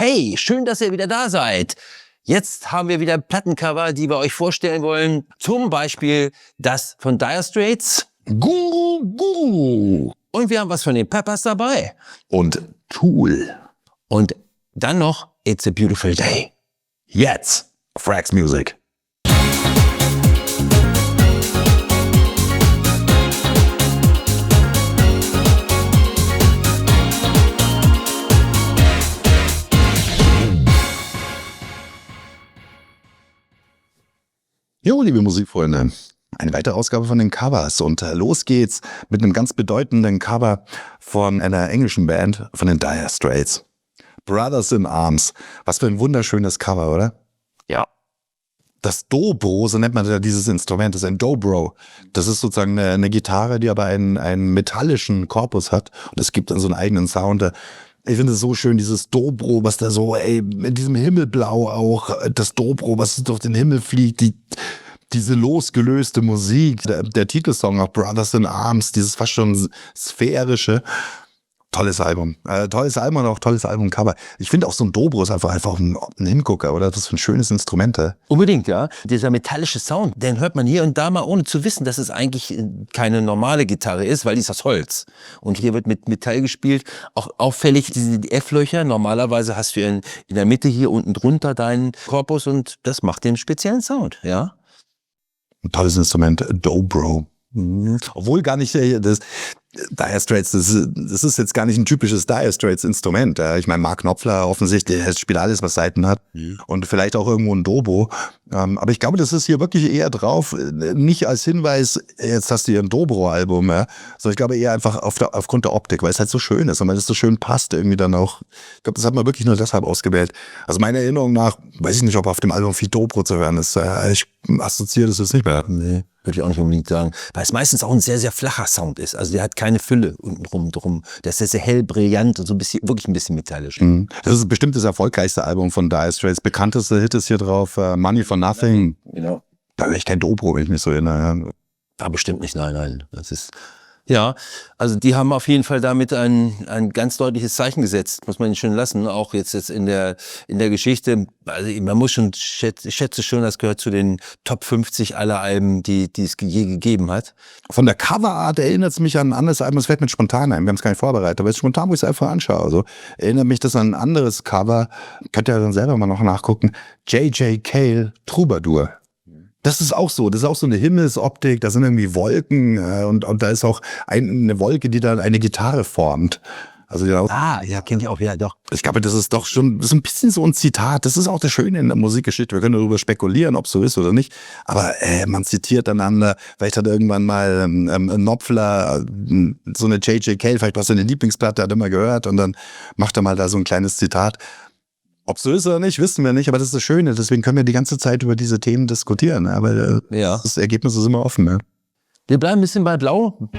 Hey, schön, dass ihr wieder da seid. Jetzt haben wir wieder Plattencover, die wir euch vorstellen wollen. Zum Beispiel das von Dire Straits. Guru, Guru. Und wir haben was von den Peppers dabei. Und Tool. Und dann noch It's a Beautiful Day. Jetzt Frags Music. Jo, liebe Musikfreunde, eine weitere Ausgabe von den Covers und los geht's mit einem ganz bedeutenden Cover von einer englischen Band, von den Dire Straits. Brothers in Arms. Was für ein wunderschönes Cover, oder? Ja. Das Dobro, so nennt man ja dieses Instrument, das ist ein Dobro. Das ist sozusagen eine Gitarre, die aber einen metallischen Korpus hat und es gibt dann so einen eigenen Sound. Ich finde es so schön, dieses Dobro, was da so, mit diesem Himmelblau auch, das Dobro, was durch den Himmel fliegt, diese losgelöste Musik, der Titelsong auch Brothers in Arms, dieses fast schon sphärische. Tolles Album. Tolles Album und auch tolles Albumcover. Ich finde auch so ein Dobro ist einfach ein Hingucker, oder? Das ist ein schönes Instrument. Unbedingt, ja. Dieser metallische Sound, den hört man hier und da mal, ohne zu wissen, dass es eigentlich keine normale Gitarre ist, weil die ist aus Holz. Und hier wird mit Metall gespielt. Auch auffällig, die F-Löcher. Normalerweise hast du in der Mitte hier unten drunter deinen Korpus und das macht den speziellen Sound, ja. Ein tolles Instrument, Dobro. Obwohl gar nicht das Dire Straits, das ist jetzt gar nicht ein typisches Dire Straits Instrument. Ich meine, Mark Knopfler offensichtlich, der spielt alles, was Saiten hat und vielleicht auch irgendwo ein Dobro. Aber ich glaube, das ist hier wirklich eher drauf, nicht als Hinweis, jetzt hast du hier ein Dobro-Album, sondern ich glaube eher einfach aufgrund der Optik, weil es halt so schön ist und weil es so schön passt irgendwie dann auch. Ich glaube, das hat man wirklich nur deshalb ausgewählt. Also meiner Erinnerung nach, weiß ich nicht, ob auf dem Album viel Dobro zu hören ist. Ich assoziiere das jetzt nicht mehr. Nee, würde ich auch nicht unbedingt sagen. Weil es meistens auch ein sehr, sehr flacher Sound ist. Also der hat keine Fülle unten drum. Der ist sehr, sehr hell, brillant und so wirklich ein bisschen metallisch. Das ist bestimmt das erfolgreichste Album von Dire Straits. Bekannteste Hit ist hier drauf, Money for Nothing. Genau. Da höre ich kein Dobro, wenn ich mich so erinnere. Ja, bestimmt nicht, nein. Das ist, ja, also die haben auf jeden Fall damit ein ganz deutliches Zeichen gesetzt, muss man ihnen schon lassen, auch jetzt in der Geschichte. Also man muss schon, ich schätze schon, das gehört zu den Top 50 aller Alben, die es je gegeben hat. Von der Coverart erinnert es mich an ein anderes Album, es fällt mir spontan ein, wir haben es gar nicht vorbereitet, aber jetzt spontan, wo ich es einfach anschaue, also, erinnert mich das an ein anderes Cover, könnt ihr dann selber mal noch nachgucken, J.J. Cale, Troubadour. Das ist auch so eine Himmelsoptik, da sind irgendwie Wolken und da ist auch eine Wolke, die dann eine Gitarre formt. Also ja, Kenne ich auch, ja, doch. ich glaube, das ist doch schon so ein bisschen so ein Zitat. Das ist auch das Schöne in der Musikgeschichte. Wir können darüber spekulieren, ob es so ist oder nicht. Aber man zitiert einander. Vielleicht hat irgendwann mal Knopfler so eine J.J. Cale, vielleicht war seine Lieblingsplatte, hat immer gehört und dann macht er mal da so ein kleines Zitat. Ob so ist oder nicht, wissen wir nicht, aber das ist das Schöne. Deswegen können wir die ganze Zeit über diese Themen diskutieren. Aber das Ergebnis ist immer offen. Ne? Wir bleiben ein bisschen bei Blau.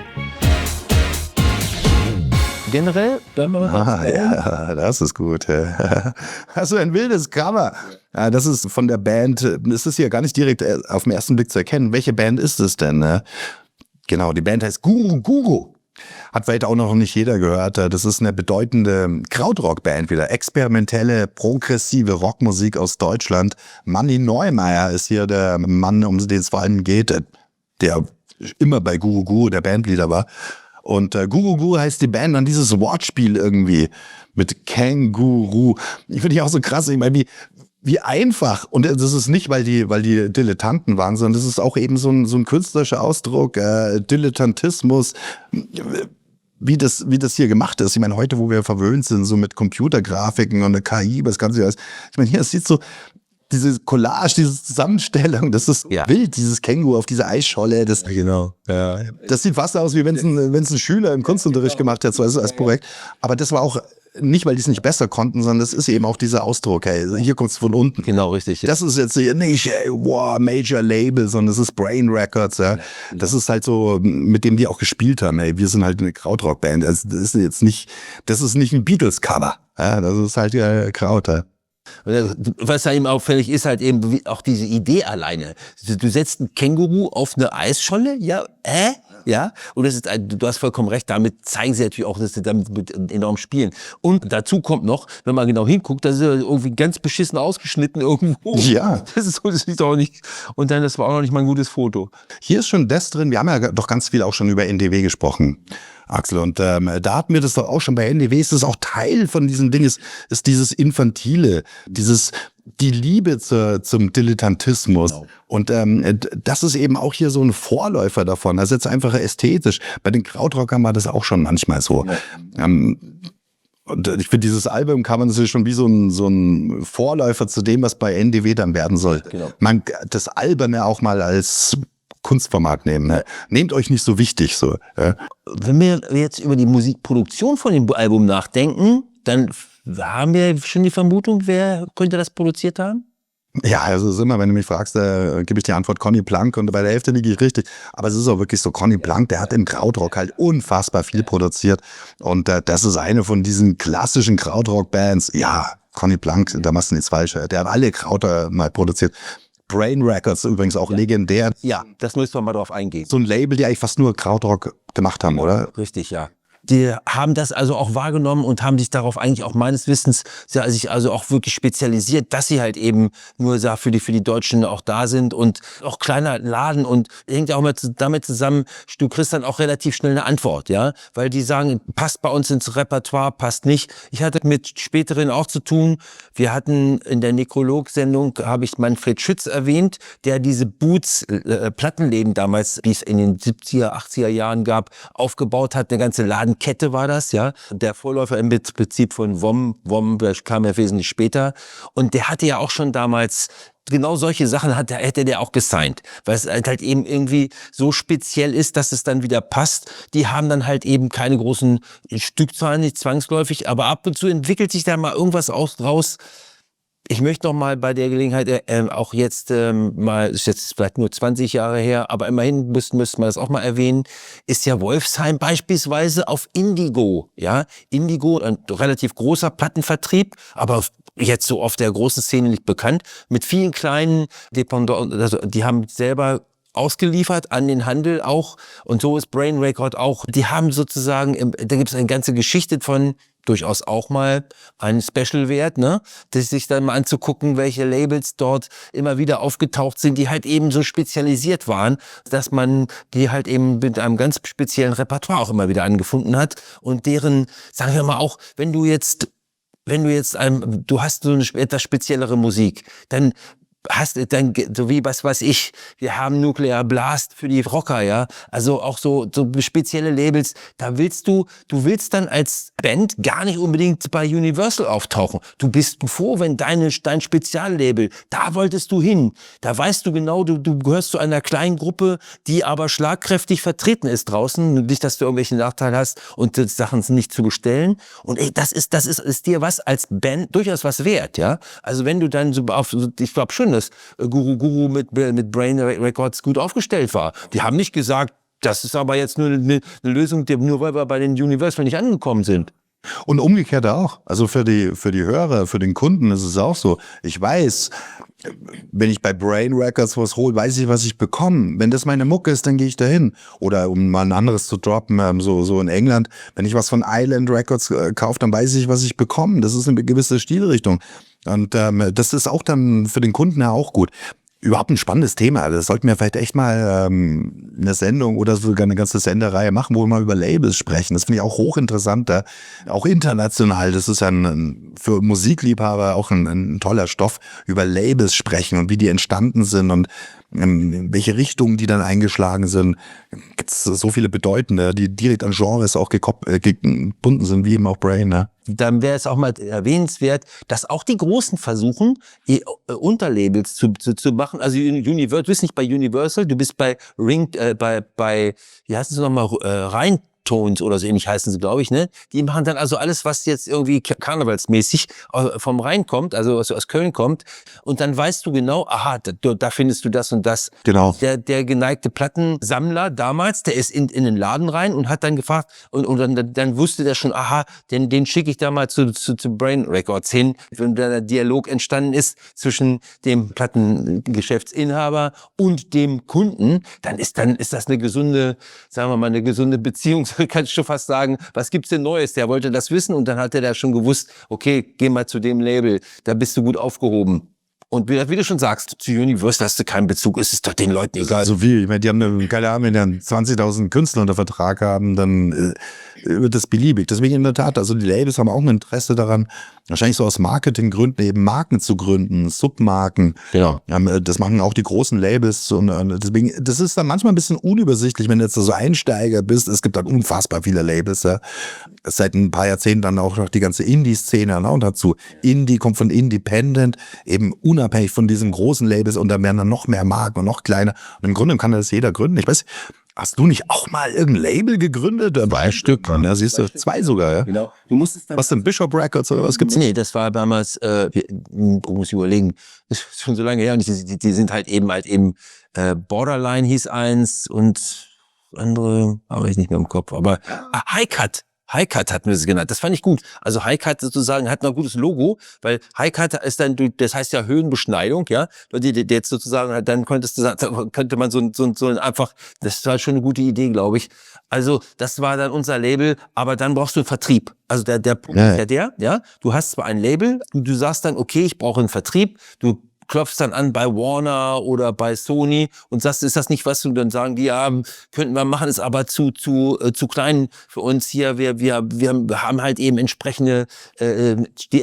Generell bleiben wir bei ja, das ist gut. Hast du ein wildes Cover? Ja, das ist von der Band, es ist hier gar nicht direkt auf den ersten Blick zu erkennen. Welche Band ist es denn? Ne? Genau, die Band heißt Guru Guru. Hat vielleicht auch noch nicht jeder gehört. Das ist eine bedeutende Krautrock-Band wieder. Experimentelle, progressive Rockmusik aus Deutschland. Manni Neumeier ist hier der Mann, um den es vor allem geht, der immer bei Guru Guru der Bandleader war. Und Guru Guru heißt die Band dann dieses Wortspiel irgendwie mit Känguru. Ich finde ich auch so krass. Ich meine, wie einfach, und das ist nicht, weil die Dilettanten waren, sondern das ist auch eben so ein künstlerischer Ausdruck, Dilettantismus, wie das hier gemacht ist. Ich meine, heute, wo wir verwöhnt sind, so mit Computergrafiken und der KI, was ganz alles. Ich meine, hier, es sieht so, diese Collage, diese Zusammenstellung, das ist wild, dieses Känguru auf dieser Eisscholle. Das, genau. Ja. Das sieht fast aus, wie wenn es ein Schüler im Kunstunterricht gemacht hat, so als Projekt. Aber das war auch nicht, weil die es nicht besser konnten, sondern das ist eben auch dieser Ausdruck, hey, hier kommt es von unten. Genau, richtig. Das ist jetzt nicht Major Label, sondern das ist Brain Records. Ja. Das ist halt so, mit dem die auch gespielt haben. Ey. Wir sind halt eine Krautrock-Band. Also das ist nicht ein Beatles-Cover. Ja, das ist halt Kraut. Ja. Was da eben auffällig ist, halt eben auch diese Idee alleine. Du setzt ein Känguru auf eine Eisscholle, ja, Ja, und das ist, du hast vollkommen recht, damit zeigen sie natürlich auch, dass sie damit enorm spielen. Und dazu kommt noch, wenn man genau hinguckt, das ist ja irgendwie ganz beschissen ausgeschnitten irgendwo. Ja. Das ist so, das sieht auch nicht, und dann, das war auch noch nicht mal ein gutes Foto. Hier ist schon das drin, wir haben ja doch ganz viel auch schon über NDW gesprochen, Axel, und da hatten wir das doch auch schon bei NDW, ist das auch Teil von diesem Ding, ist dieses Infantile, die Liebe zum Dilettantismus. Genau. Und das ist eben auch hier so ein Vorläufer davon. Das ist jetzt einfach ästhetisch. Bei den Krautrockern war das auch schon manchmal so. Ja. Und ich finde, dieses Album kann man sich schon wie so ein Vorläufer zu dem, was bei NDW dann werden soll. Genau. Man das Alberne auch mal als Kunstformat nehmen. Ne? Nehmt euch nicht so wichtig so. Ja? Wenn wir jetzt über die Musikproduktion von dem Album nachdenken, dann haben wir schon die Vermutung, wer könnte das produziert haben? Ja, also ist immer, wenn du mich fragst, gebe ich die Antwort Conny Plank und bei der Hälfte liege ich richtig. Aber es ist auch wirklich so, Conny Plank, der hat im Krautrock halt unfassbar viel produziert und das ist eine von diesen klassischen Krautrock-Bands. Ja, Conny Plank, da machst du nichts falsch. Der hat alle Krauter mal produziert. Brain Records übrigens auch legendär. Ja, das müssen wir mal drauf eingehen. So ein Label, die eigentlich fast nur Krautrock gemacht haben, oder? Richtig, ja. Die haben das also auch wahrgenommen und haben sich darauf eigentlich auch meines Wissens sich also auch wirklich spezialisiert, dass sie halt eben nur für die Deutschen auch da sind und auch kleiner Laden und hängt ja auch mal damit zusammen, du kriegst dann auch relativ schnell eine Antwort, ja, weil die sagen, passt bei uns ins Repertoire, passt nicht. Ich hatte mit späteren auch zu tun. Wir hatten in der Nekrolog-Sendung, habe ich Manfred Schütz erwähnt, der diese Boots, Plattenläden damals, die es in den 70er, 80er Jahren gab, aufgebaut hat, eine ganze Ladenkette war das, ja. Der Vorläufer im Prinzip von WOM, der kam ja wesentlich später. Und der hatte ja auch schon damals genau solche Sachen hätte der auch gesigned, weil es halt eben irgendwie so speziell ist, dass es dann wieder passt. Die haben dann halt eben keine großen Stückzahlen, nicht zwangsläufig, aber ab und zu entwickelt sich da mal irgendwas draus. Ich möchte noch mal bei der Gelegenheit auch jetzt ist jetzt vielleicht nur 20 Jahre her, aber immerhin müsste man das auch mal erwähnen, ist ja Wolfsheim beispielsweise auf Indigo, ja, Indigo, ein relativ großer Plattenvertrieb, aber jetzt so auf der großen Szene nicht bekannt, mit vielen kleinen Dependancen, also die haben selber ausgeliefert an den Handel auch und so ist Brain Record auch. Die haben sozusagen, da gibt es eine ganze Geschichte von, durchaus auch mal einen Special-Wert, ne? Das sich dann mal anzugucken, welche Labels dort immer wieder aufgetaucht sind, die halt eben so spezialisiert waren, dass man die halt eben mit einem ganz speziellen Repertoire auch immer wieder angefunden hat und deren, sagen wir mal auch, wenn du jetzt du hast so eine etwas speziellere Musik, dann so wie was weiß ich, wir haben Nuclear Blast für die Rocker, ja, also auch so spezielle Labels, du willst dann als Band gar nicht unbedingt bei Universal auftauchen. Du bist froh, wenn dein Speziallabel, da wolltest du hin, da weißt du genau, du gehörst zu einer kleinen Gruppe, die aber schlagkräftig vertreten ist draußen, nicht, dass du irgendwelche Nachteile hast und die Sachen nicht zu bestellen. Und das ist dir was als Band durchaus was wert, ja. Also wenn du dann ich glaube schon, dass Guru mit Brain Records gut aufgestellt war. Die haben nicht gesagt, das ist aber jetzt nur eine Lösung, nur weil wir bei den Universal nicht angekommen sind. Und umgekehrt auch. Also für die Hörer, für den Kunden ist es auch so. Ich weiß, wenn ich bei Brain Records was hole, weiß ich, was ich bekomme. Wenn das meine Mucke ist, dann gehe ich dahin. Oder um mal ein anderes zu droppen, so in England, wenn ich was von Island Records kaufe, dann weiß ich, was ich bekomme. Das ist eine gewisse Stilrichtung. Und das ist auch dann für den Kunden ja auch gut. Überhaupt ein spannendes Thema. Das sollten wir vielleicht echt mal eine Sendung oder sogar eine ganze Sendereihe machen, wo wir mal über Labels sprechen. Das finde ich auch hochinteressant, auch international. Das ist ja für Musikliebhaber auch ein toller Stoff, über Labels sprechen und wie die entstanden sind und in welche Richtungen die dann eingeschlagen sind. Gibt es so viele bedeutende, die direkt an Genres auch gebunden sind, wie eben auch Brain, ne? Dann wäre es auch mal erwähnenswert, dass auch die Großen versuchen, Unterlabels zu machen. Also du bist nicht bei Universal, du bist bei wie heißt es nochmal, Deftones oder so ähnlich heißen sie, glaube ich, ne? Die machen dann also alles, was jetzt irgendwie karnevalsmäßig vom Rhein kommt, also aus Köln kommt. Und dann weißt du genau, aha, da findest du das und das. Genau. Der geneigte Plattensammler damals, der ist in den Laden rein und hat dann gefragt, und dann wusste der schon, aha, den schicke ich da mal zu Brain Records hin. Wenn der Dialog entstanden ist zwischen dem Plattengeschäftsinhaber und dem Kunden, dann ist das eine gesunde, sagen wir mal, eine gesunde Beziehung, kannst du schon fast sagen, was gibt's denn Neues? Der wollte das wissen und dann hat er da schon gewusst, okay, geh mal zu dem Label, da bist du gut aufgehoben. Und wie du schon sagst, zu Universal hast du keinen Bezug, es ist doch den Leuten egal. So viel. Ich meine, die haben keine Ahnung, wenn die dann 20.000 Künstler unter Vertrag haben, dann wird das beliebig. Deswegen in der Tat, also die Labels haben auch ein Interesse daran, wahrscheinlich so aus Marketinggründen eben Marken zu gründen, Submarken. Genau. Ja, das machen auch die großen Labels und deswegen, das ist dann manchmal ein bisschen unübersichtlich, wenn du jetzt da so Einsteiger bist. Es gibt dann unfassbar viele Labels, ja. Seit ein paar Jahrzehnten dann auch noch die ganze Indie-Szene, ne? Und dazu Indie kommt von Independent, eben unabhängig von diesen großen Labels und da werden dann noch mehr Marken und noch kleiner. Und im Grunde kann das jeder gründen. Ich weiß, hast du nicht auch mal irgendein Label gegründet? 2 Stück. Ja, siehst du, 2 sogar, ja. Genau. Du musstest dann Was denn, Bishop Records oder was gibt's? Nee, das war damals, muss ich überlegen, das ist schon so lange her und die sind halt eben Borderline hieß eins und andere habe ich nicht mehr im Kopf, aber Hi-Cut hatten wir es genannt. Das fand ich gut. Also Hi-Cut sozusagen hat noch ein gutes Logo, weil Hi-Cut ist dann, das heißt ja Höhenbeschneidung, ja. Die jetzt sozusagen, dann könnte man so einfach, das war schon eine gute Idee, glaube ich. Also das war dann unser Label, aber dann brauchst du einen Vertrieb. Also der Punkt ist ja, du hast zwar ein Label, du sagst dann, okay, ich brauche einen Vertrieb, du klopfst dann an bei Warner oder bei Sony und sagst, ist das nicht was, du dann sagen die, ja, könnten wir machen, ist aber zu klein für uns hier, wir haben halt eben die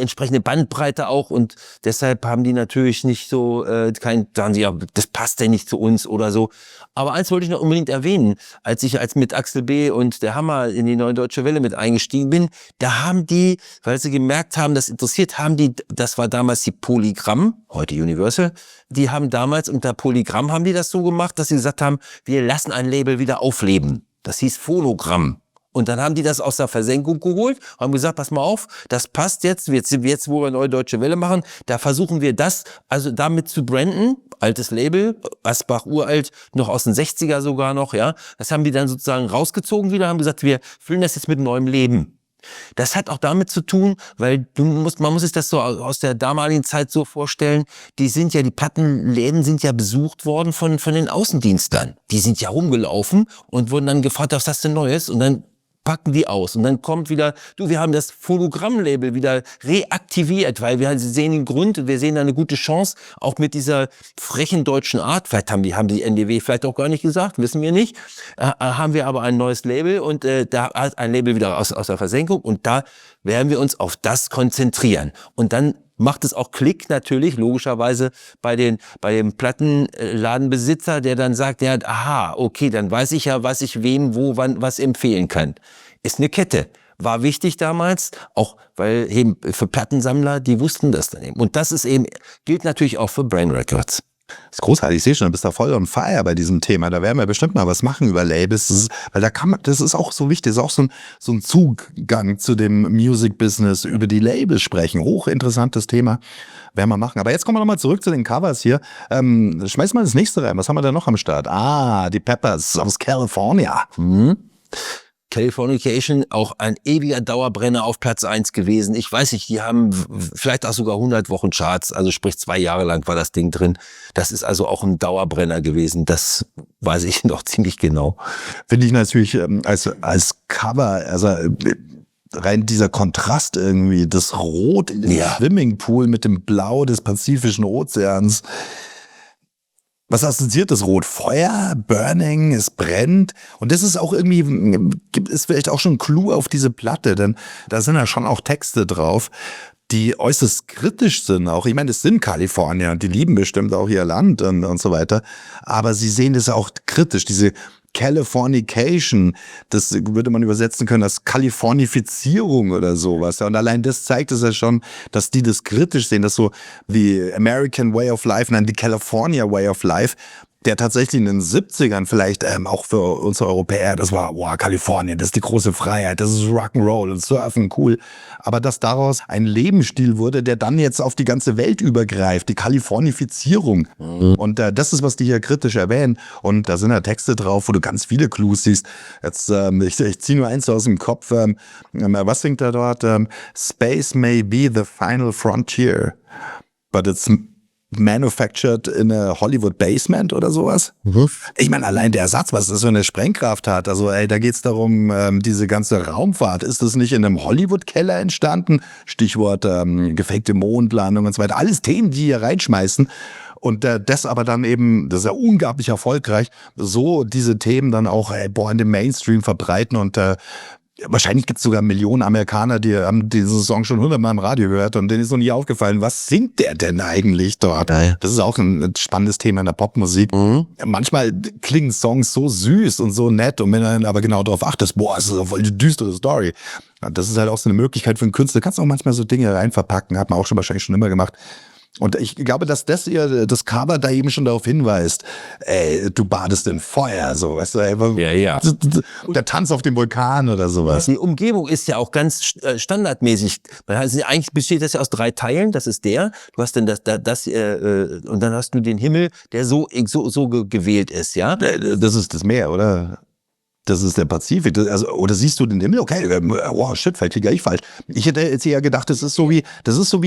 entsprechende Bandbreite auch und deshalb haben die natürlich nicht so, sagen sie, ja, das passt ja nicht zu uns oder so. Aber eins wollte ich noch unbedingt erwähnen, als mit Axel B. und der Hammer in die Neue Deutsche Welle mit eingestiegen bin, da haben die, weil sie gemerkt haben, das interessiert, das war damals die Polygram, heute Universal, die haben damals unter Polygram haben die das so gemacht, dass sie gesagt haben, wir lassen ein Label wieder aufleben. Das hieß Phonogramm. Und dann haben die das aus der Versenkung geholt, haben gesagt, pass mal auf, das passt jetzt, wo wir Neue Deutsche Welle machen, da versuchen wir das, also damit zu branden, altes Label, Asbach uralt, noch aus den 60er sogar noch, ja. Das haben die dann sozusagen rausgezogen wieder, haben gesagt, wir füllen das jetzt mit neuem Leben. Das hat auch damit zu tun, weil man muss sich das so aus der damaligen Zeit so vorstellen, die Plattenläden sind ja besucht worden von den Außendienstlern. Die sind ja rumgelaufen und wurden dann gefragt, was hast du Neues? Und dann packen die aus und dann kommt wieder, wir haben das Phonogramm-Label wieder reaktiviert, weil wir sehen den Grund, wir sehen da eine gute Chance, auch mit dieser frechen deutschen Art, vielleicht haben die NDW vielleicht auch gar nicht gesagt, wissen wir nicht, haben wir aber ein neues Label und da hat ein Label wieder aus der Versenkung und da werden wir uns auf das konzentrieren und dann macht es auch Klick natürlich, logischerweise bei dem Plattenladenbesitzer, der dann sagt, ja, aha, okay, dann weiß ich ja, was ich wem, wo, wann, was empfehlen kann. Ist eine Kette. War wichtig damals, auch weil eben für Plattensammler, die wussten das dann eben. Und das gilt natürlich auch für Brain Records. Das ist großartig, ich sehe schon, du bist da voll on fire bei diesem Thema. Da werden wir bestimmt mal was machen über Labels. Das ist auch so wichtig, das ist auch so ein Zugang zu dem Music-Business, über die Labels sprechen. Hochinteressantes Thema, werden wir machen. Aber jetzt kommen wir nochmal zurück zu den Covers hier. Schmeiß mal das nächste rein. Was haben wir da noch am Start? Die Peppers aus California. Californication, auch ein ewiger Dauerbrenner auf Platz 1 gewesen. Ich weiß nicht, die haben vielleicht auch sogar 100 Wochen Charts, also sprich 2 Jahre lang war das Ding drin. Das ist also auch ein Dauerbrenner gewesen, das weiß ich noch ziemlich genau. Finde ich natürlich als Cover, also rein dieser Kontrast irgendwie, das Rot in dem Swimmingpool mit dem Blau des Pazifischen Ozeans. Was assoziiert das Rot? Feuer, Burning, es brennt. Und das ist auch irgendwie, ist vielleicht auch schon ein Clou auf diese Platte, denn da sind ja schon auch Texte drauf, die äußerst kritisch sind auch. Ich meine, es sind Kalifornier und die lieben bestimmt auch ihr Land und so weiter. Aber sie sehen das auch kritisch, diese Californication, das würde man übersetzen können als Kalifornifizierung oder sowas. Und allein das zeigt es ja schon, dass die das kritisch sehen, dass so die American Way of Life, nein, die California Way of Life der tatsächlich in den 70ern vielleicht auch für uns Europäer, das war, wow, Kalifornien, das ist die große Freiheit, das ist Rock'n'Roll und Surfen, cool. Aber dass daraus ein Lebensstil wurde, der dann jetzt auf die ganze Welt übergreift, die Kalifornifizierung. Und das ist, was die hier kritisch erwähnen. Und da sind ja Texte drauf, wo du ganz viele Clues siehst. Jetzt, ich ziehe nur eins aus dem Kopf. Was singt er dort? Space may be the final frontier, but it's manufactured in a Hollywood basement oder sowas. Ich meine, allein der Satz, was das für eine Sprengkraft hat. Also, da geht's darum, diese ganze Raumfahrt. Ist das nicht in einem Hollywood-Keller entstanden? Stichwort gefakte Mondlandung und so weiter. Alles Themen, die hier reinschmeißen. Und das aber dann eben, das ist ja unglaublich erfolgreich, so diese Themen dann auch in dem Mainstream verbreiten und wahrscheinlich gibt es sogar Millionen Amerikaner, die haben diesen Song schon 100-mal im Radio gehört und denen ist noch nie aufgefallen, was singt der denn eigentlich dort? Geil. Das ist auch ein spannendes Thema in der Popmusik. Manchmal klingen Songs so süß und so nett und wenn du dann aber genau darauf achtest, boah, das ist eine voll düstere Story. Das ist halt auch so eine Möglichkeit für einen Künstler. Du kannst auch manchmal so Dinge reinverpacken, hat man auch wahrscheinlich schon immer gemacht. Und ich glaube, dass das Cover da eben schon darauf hinweist, du badest in Feuer, so, weißt du, Ja. der Tanz auf dem Vulkan oder sowas. Die Umgebung ist ja auch ganz standardmäßig. Eigentlich besteht das ja aus 3 Teilen. Das ist der. Du hast dann das und dann hast du den Himmel, der so gewählt ist, ja. Das ist das Meer, oder? Das ist der Pazifik. Oder siehst du den Himmel? Okay, wow, shit, vielleicht liege ich falsch. Ich hätte jetzt eher gedacht, das ist so wie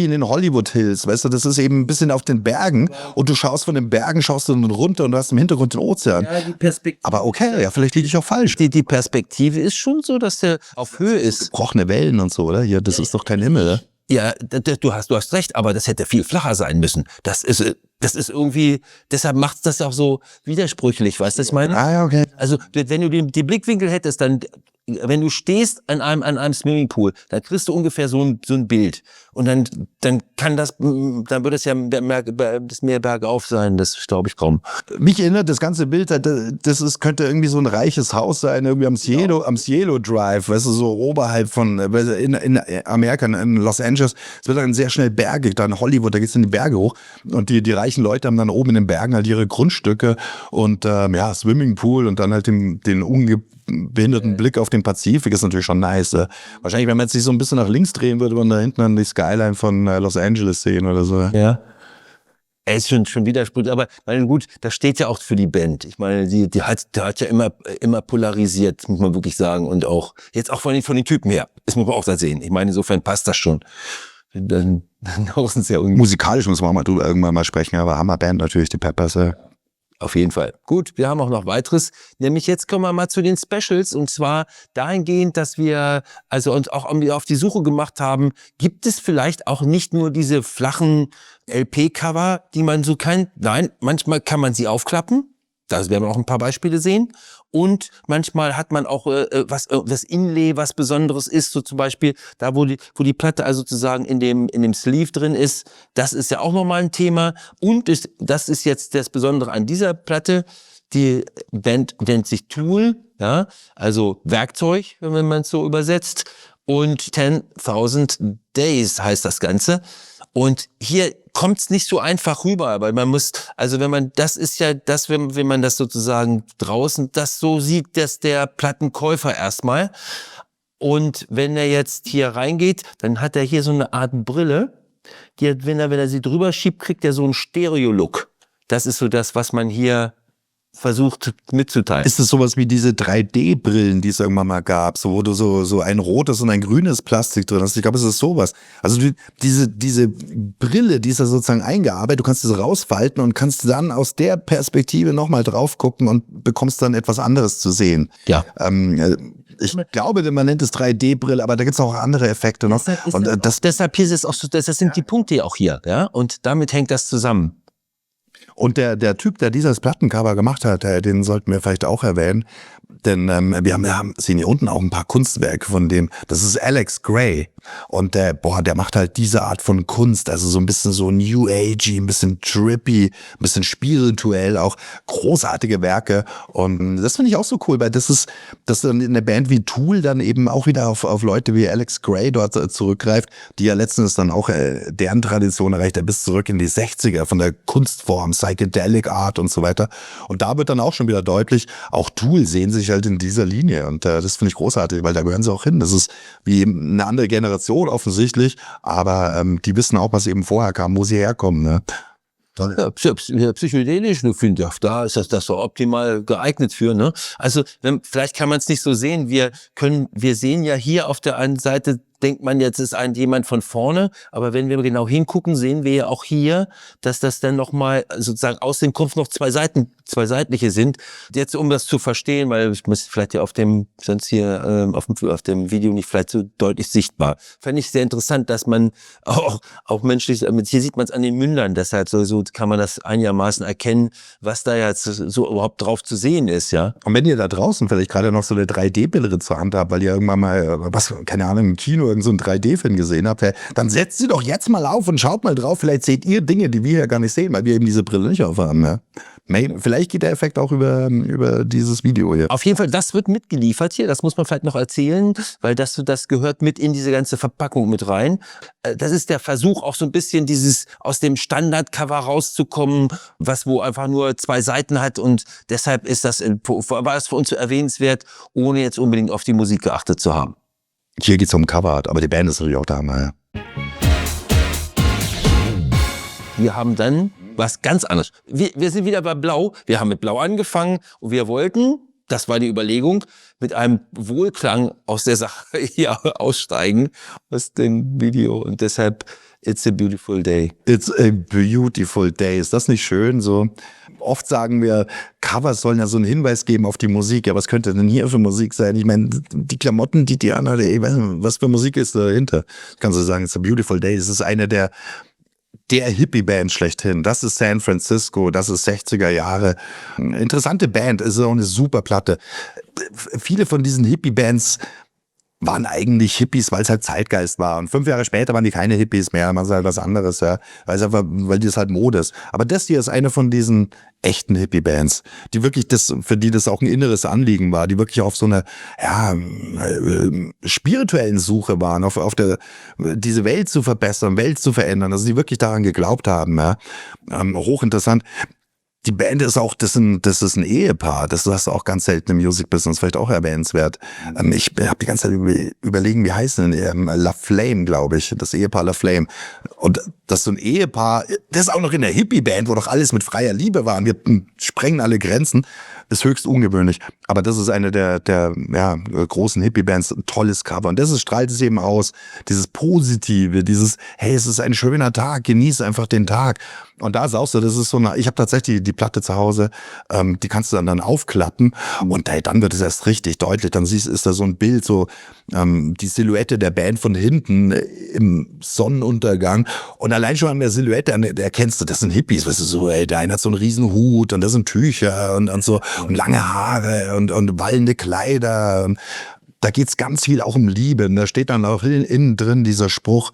in den Hollywood Hills, weißt du, das ist eben ein bisschen auf den Bergen und du schaust von den Bergen, schaust du dann runter und du hast im Hintergrund den Ozean. Ja, die Perspektive. Aber okay, ja, vielleicht liege ich auch falsch. Die Perspektive ist schon so, dass der auf Höhe ist. Gebrochene Wellen und so, oder? Hier, das ist doch kein Himmel, oder? Ja, du hast recht, aber das hätte viel flacher sein müssen. Das ist irgendwie, deshalb macht das auch so widersprüchlich, weißt du, was ich meine? Ah, ja, okay. Also, wenn du die Blickwinkel hättest, dann, wenn du stehst an einem Swimmingpool, dann kriegst du ungefähr so ein Bild. Und dann wird es ja das Meer bergauf sein, das glaube ich kaum. Mich erinnert das ganze Bild, könnte irgendwie so ein reiches Haus sein, irgendwie am Cielo Drive, weißt du, so oberhalb von, in Amerika, in Los Angeles. Es wird dann sehr schnell bergig, dann Hollywood, da geht's in die Berge hoch. Und die reichen Leute haben dann oben in den Bergen halt ihre Grundstücke und Swimmingpool und dann halt den unbehinderten Blick auf den Pazifik ist natürlich schon nice. Wahrscheinlich, wenn man jetzt sich so ein bisschen nach links drehen würde, man da hinten dann die Skyline von Los Angeles sehen oder so. Ja. Er ist schon widersprüchlich, aber meine, gut, das steht ja auch für die Band. Ich meine, die hat ja immer polarisiert, muss man wirklich sagen. Und auch, jetzt auch von den Typen her. Das muss man auch da sehen. Ich meine, insofern passt das schon. Dann sind es ja irgendwie. Musikalisch muss man irgendwann mal sprechen, aber Hammerband natürlich, die Peppers. Auf jeden Fall. Gut, wir haben auch noch weiteres. Nämlich jetzt kommen wir mal zu den Specials und zwar dahingehend, dass wir also uns auch auf die Suche gemacht haben, gibt es vielleicht auch nicht nur diese flachen LP-Cover, die man so kennt. Nein, manchmal kann man sie aufklappen. Da werden wir auch ein paar Beispiele sehen. Und manchmal hat man auch das Inlay, was Besonderes ist, so zum Beispiel da, wo die Platte also sozusagen in dem Sleeve drin ist. Das ist ja auch nochmal ein Thema. Und das ist jetzt das Besondere an dieser Platte. Die Band nennt sich Tool, ja, also Werkzeug, wenn man es so übersetzt. Und 10.000 Days heißt das Ganze. Und hier kommt's nicht so einfach rüber, weil man muss, also das ist ja das, wenn man das sozusagen draußen das so sieht, dass der Plattenkäufer erstmal. Und wenn er jetzt hier reingeht, dann hat er hier so eine Art Brille, die hat, wenn er sie drüber schiebt, kriegt er so einen Stereo-Look. Das ist so das, was man hier versucht mitzuteilen. Ist es sowas wie diese 3D-Brillen, die es irgendwann mal gab, so wo du so ein rotes und ein grünes Plastik drin hast? Ich glaube, es ist sowas. Also diese Brille, die ist da sozusagen eingearbeitet, du kannst es rausfalten und kannst dann aus der Perspektive nochmal drauf gucken und bekommst dann etwas anderes zu sehen. Ja. Ich glaube, man nennt es 3D-Brille, aber da gibt es auch andere Effekte noch. Deshalb hier ist es auch so, das sind die Punkte auch hier, ja, und damit hängt das zusammen. Und der Typ, der dieses Plattencover gemacht hat, den sollten wir vielleicht auch erwähnen, denn wir sehen hier unten auch ein paar Kunstwerke von dem, das ist Alex Gray und der macht halt diese Art von Kunst, also so ein bisschen so New Agey, ein bisschen trippy, ein bisschen spirituell, auch großartige Werke und das finde ich auch so cool, weil das dann in der Band wie Tool dann eben auch wieder auf Leute wie Alex Gray dort zurückgreift, die ja letztens dann auch deren Tradition erreicht, bis zurück in die 60er von der Kunstform Psychedelic Art und so weiter. Und da wird dann auch schon wieder deutlich, auch Tool sehen sich halt in dieser Linie. Und das finde ich großartig, weil da gehören sie auch hin. Das ist wie eine andere Generation offensichtlich, aber die wissen auch, was eben vorher kam, wo sie herkommen. Ne? Ja, psychedelisch, ich finde, da ist das so optimal geeignet für, ne? Also, vielleicht kann man es nicht so sehen. Wir sehen ja hier auf der einen Seite, denkt man jetzt ist jemand von vorne, aber wenn wir genau hingucken, sehen wir ja auch hier, dass das dann nochmal sozusagen aus dem Kopf noch zwei seitliche sind. Jetzt, um das zu verstehen, weil ich muss vielleicht ja sonst hier auf dem Video nicht vielleicht so deutlich sichtbar. Fände ich sehr interessant, dass man auch menschlich, hier sieht man es an den Mündern, deshalb so kann man das einigermaßen erkennen, was da jetzt so überhaupt drauf zu sehen ist, ja. Und wenn ihr da draußen vielleicht gerade noch so eine 3D-Brille zur Hand habt, weil ihr irgendwann mal, keine Ahnung, im Kino irgend so einen 3D-Film gesehen habt, dann setzt sie doch jetzt mal auf und schaut mal drauf. Vielleicht seht ihr Dinge, die wir ja gar nicht sehen, weil wir eben diese Brille nicht aufhaben. Ja? Vielleicht geht der Effekt auch über dieses Video hier. Auf jeden Fall, das wird mitgeliefert hier. Das muss man vielleicht noch erzählen, weil das gehört mit in diese ganze Verpackung mit rein. Das ist der Versuch, auch so ein bisschen aus dem Standardcover rauszukommen, wo einfach nur 2 Seiten hat, und deshalb war es für uns so erwähnenswert, ohne jetzt unbedingt auf die Musik geachtet zu haben. Hier geht es um Coverart, aber die Band ist natürlich auch da. Ja. Wir haben dann was ganz anderes. Wir sind wieder bei Blau. Wir haben mit Blau angefangen und wir wollten, das war die Überlegung, mit einem Wohlklang aus der Sache hier aussteigen aus dem Video, und deshalb It's a Beautiful Day. It's a Beautiful Day. Ist das nicht schön? So oft sagen wir, Covers sollen ja so einen Hinweis geben auf die Musik. Ja, was könnte denn hier für Musik sein? Ich meine, die Klamotten, die Diana, was für Musik ist dahinter? Kannst du sagen, It's a Beautiful Day. Es ist eine der Hippie-Band schlechthin. Das ist San Francisco, das ist 60er Jahre. Interessante Band, ist auch eine super Platte. Viele von diesen Hippie-Bands waren eigentlich Hippies, weil es halt Zeitgeist war. Und 5 Jahre später waren die keine Hippies mehr, machen sie halt was anderes, ja. Weil das halt Mode ist. Aber das hier ist eine von diesen echten Hippie-Bands, die wirklich für die das auch ein inneres Anliegen war, die wirklich auf so einer, spirituellen Suche waren, auf diese Welt zu verbessern, Welt zu verändern, also die wirklich daran geglaubt haben, ja. Hochinteressant. Die Band ist auch, das ist ein Ehepaar. Das hast du auch ganz selten im Music-Business, vielleicht auch erwähnenswert. Ich habe die ganze Zeit überlegen, wie heißt denn La Flame, glaube ich. Das Ehepaar La Flame. Und das ist so ein Ehepaar, das ist auch noch in der Hippie-Band, wo doch alles mit freier Liebe war. Wir sprengen alle Grenzen. Das ist höchst ungewöhnlich. Aber das ist eine der großen Hippie-Bands. Tolles Cover. Und strahlt es eben aus. Dieses Positive, hey, es ist ein schöner Tag, genieße einfach den Tag. Und da saust du, das ist ich habe tatsächlich die Platte zu Hause, die kannst du dann aufklappen, und dann wird es erst richtig deutlich. Dann ist da so ein Bild, die Silhouette der Band von hinten im Sonnenuntergang, und allein schon an der Silhouette erkennst du, das sind Hippies, weißt du, so, ey, der eine hat so einen riesen Hut und das sind Tücher und so und lange Haare und wallende Kleider. Und da geht's ganz viel auch um Liebe. Und da steht dann auch innen drin dieser Spruch: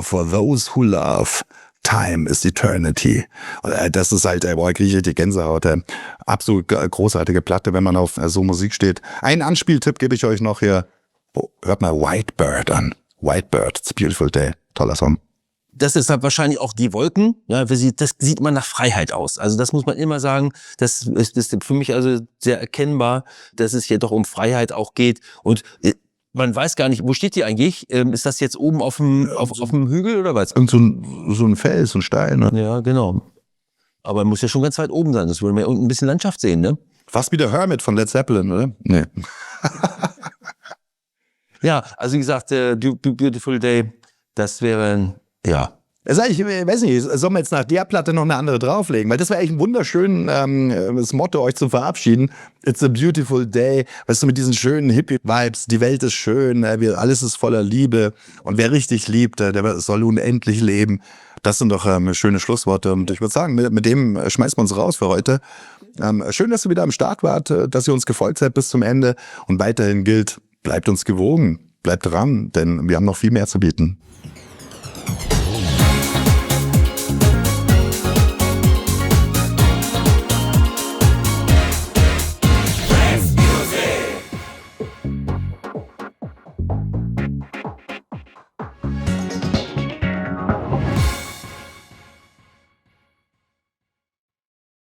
For those who love, Time is Eternity. Das ist halt, kriege ich richtig Gänsehaut. Absolut großartige Platte, wenn man auf so Musik steht. Einen Anspieltipp gebe ich euch noch hier. Hört mal Whitebird an. Whitebird, It's a Beautiful Day. Toller Song. Das ist halt wahrscheinlich auch die Wolken. Ja, das sieht man nach Freiheit aus. Also das muss man immer sagen. Das ist für mich also sehr erkennbar, dass es hier doch um Freiheit auch geht. Und man weiß gar nicht, wo steht die eigentlich? Ist das jetzt oben auf dem Hügel oder was? Irgend so ein Fels, so ein Stein. Ne? Ja, genau. Aber muss ja schon ganz weit oben sein. Das würde man ja unten ein bisschen Landschaft sehen, ne? Fast wie der Hermit von Led Zeppelin, oder? Nee. Ja, also wie gesagt, Beautiful Day, das wäre, ja. Ich weiß nicht, soll man jetzt nach der Platte noch eine andere drauflegen? Weil das wäre eigentlich ein wunderschönes Motto, euch zu verabschieden. It's a beautiful day. Weißt du, mit diesen schönen Hippie-Vibes. Die Welt ist schön, alles ist voller Liebe. Und wer richtig liebt, der soll unendlich leben. Das sind doch schöne Schlussworte. Und ich würde sagen, mit dem schmeißen wir uns raus für heute. Schön, dass ihr wieder am Start wart, dass ihr uns gefolgt seid bis zum Ende. Und weiterhin gilt, bleibt uns gewogen. Bleibt dran, denn wir haben noch viel mehr zu bieten.